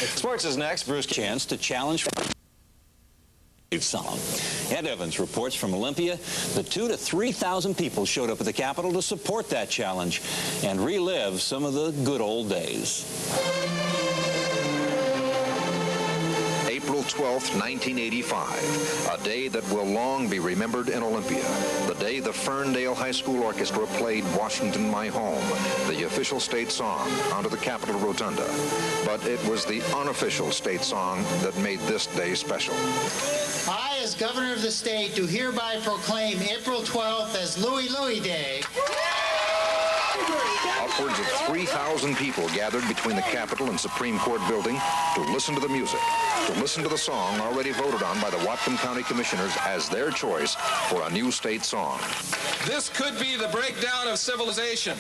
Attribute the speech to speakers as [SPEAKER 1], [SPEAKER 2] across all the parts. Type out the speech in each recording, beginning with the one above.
[SPEAKER 1] Sports is next. Bruce chance to challenge song. Ed Evans reports from Olympia that 2,000 to 3,000 people showed up at the Capitol to support that challenge and relive some of the good old days.
[SPEAKER 2] April 12th, 1985, a day that will long be remembered in Olympia. The day the Ferndale High School Orchestra played Washington, My Home, the official state song, onto the Capitol Rotunda. But it was the unofficial state song that made this day special.
[SPEAKER 3] I, as governor of the state, do hereby proclaim April 12th as Louie Louie Day.
[SPEAKER 2] Upwards of 3,000 people gathered between the Capitol and Supreme Court building to listen to the music, to listen to the song already voted on by the Whatcom County Commissioners as their choice for a new state song.
[SPEAKER 4] This could be the breakdown of civilization.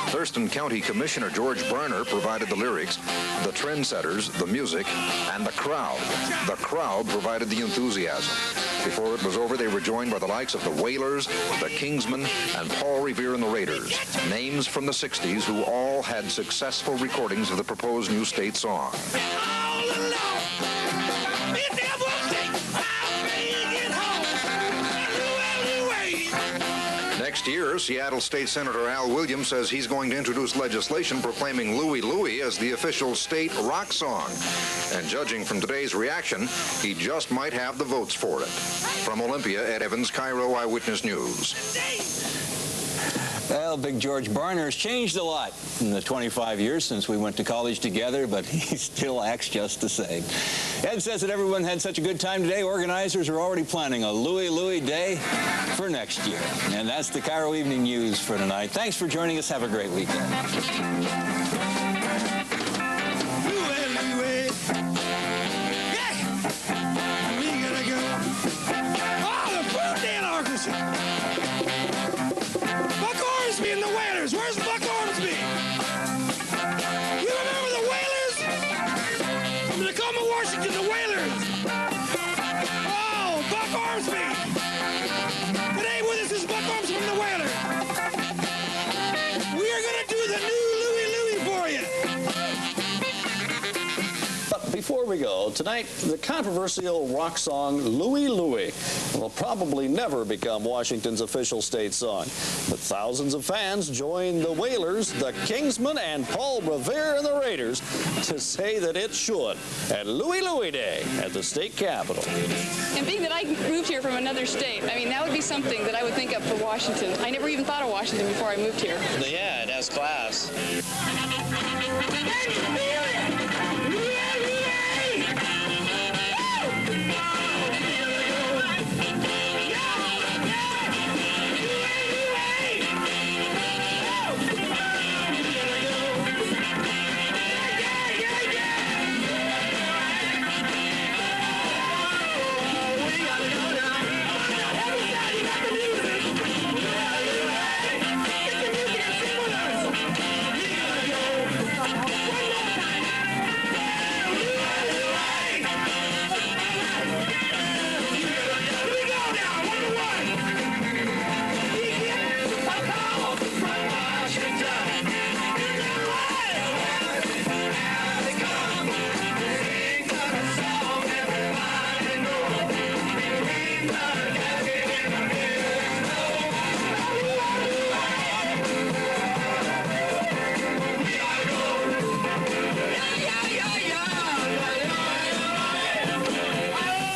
[SPEAKER 2] Thurston County Commissioner George Barner provided the lyrics, the trendsetters, the music, and the crowd. The crowd provided the enthusiasm. Before it was over, they were joined by the likes of the Wailers, the Kingsmen, and Paul Revere and the Raiders, names from the 60s who all had successful recordings of the proposed new state song. Next year, Seattle State Senator Al Williams says he's going to introduce legislation proclaiming Louie Louie as the official state rock song. And judging from today's reaction, he just might have the votes for it. From Olympia, Ed Evans, Cairo Eyewitness News.
[SPEAKER 1] Well, Big George Barner has changed a lot in the 25 years since we went to college together, but he still acts just the same. Ed says that everyone had such a good time today, organizers are already planning a Louie Louie Day for next year. And that's the Cairo Evening News for tonight. Thanks for joining us. Have a great weekend.
[SPEAKER 5] And the Wailers. Where's Buck Ormsby? You remember the Wailers? From the Tacoma, Washington, the Wailers. Oh, Buck Ormsby. Today with us is Buck Ormsby from the Wailers. We are going to do the new Louie Louie for you.
[SPEAKER 6] But before we go, tonight, the controversial rock song Louie Louie will probably never become Washington's official state song. But thousands of fans joined the Wailers, the Kingsmen, and Paul Revere and the Raiders to say that it should at Louie Louie Day at the state capitol.
[SPEAKER 7] And being that I moved here from another state, I mean, that would be something that I would think of for Washington. I never even thought of Washington before I moved here.
[SPEAKER 8] Yeah, it has class.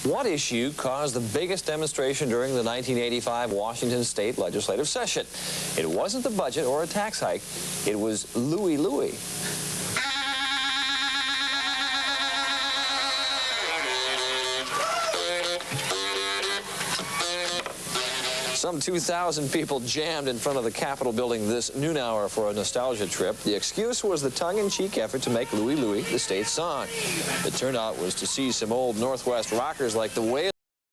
[SPEAKER 8] What issue caused the biggest demonstration during the 1985 Washington state legislative session? It wasn't the budget or a tax hike. It was Louie Louie. Some 2,000 people jammed in front of the Capitol building this noon hour for a nostalgia trip. The excuse was the tongue-in-cheek effort to make Louie Louie the state song. The turnout was to see some old Northwest rockers like the Wailers